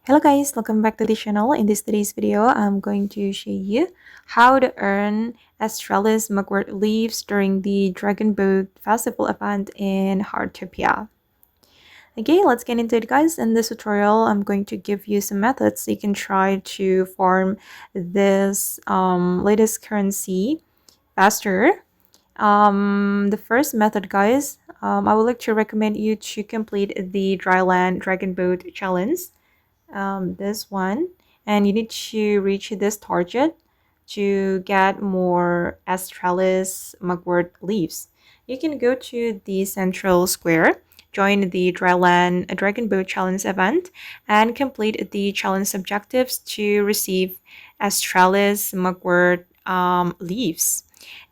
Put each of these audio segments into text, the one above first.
Hello guys, welcome back to the channel. In today's video, I'm going to show you how to earn Astralis Mugwort Leaves during the Dragon Boat Festival event in Heartopia. Okay, let's get into it guys. In this tutorial, I'm going to give you some methods you can try to farm this latest currency faster. The first method guys, I would like to recommend you to complete the Dryland Dragon Boat challenge. This one, and you need to reach this target to get more Astralis Mugwort Leaves. You can go to the central square, join the Dryland Dragon Boat Challenge event, and complete the challenge objectives to receive Astralis Mugwort Leaves.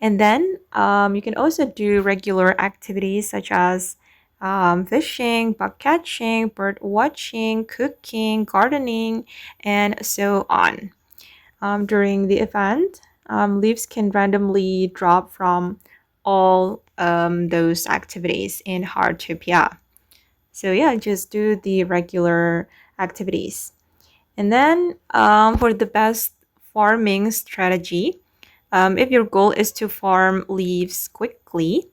And then you can also do regular activities such as fishing, bug catching, bird watching, cooking, gardening, and so on. During the event, leaves can randomly drop from all those activities in Heartopia. So yeah, just do the regular activities. And then for the best farming strategy, if your goal is to farm leaves quickly,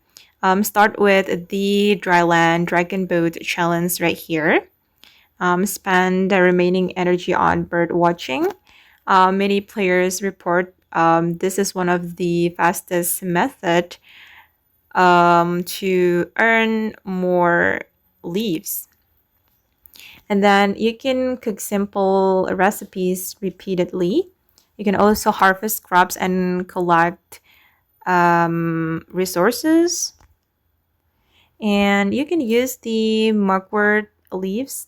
start with the Dryland Dragon Boat challenge right here. Spend the remaining energy on bird watching. Many players report this is one of the fastest method to earn more leaves. And then you can cook simple recipes repeatedly. You can also harvest crops and collect resources. And you can use the mugwort leaves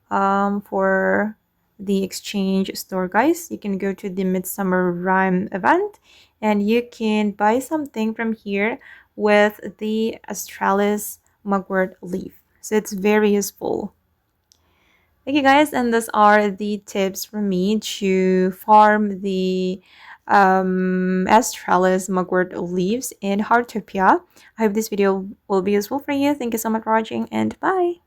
for the exchange store guys. You can go to the Midsummer Rhyme event and you can buy something from here with the Astralis Mugwort leaf. So it's very useful. Okay guys, and those are the tips from me to farm the Astralis Mugwort Leaves in Heartopia. I hope this video will be useful for you. Thank you so much for watching and bye!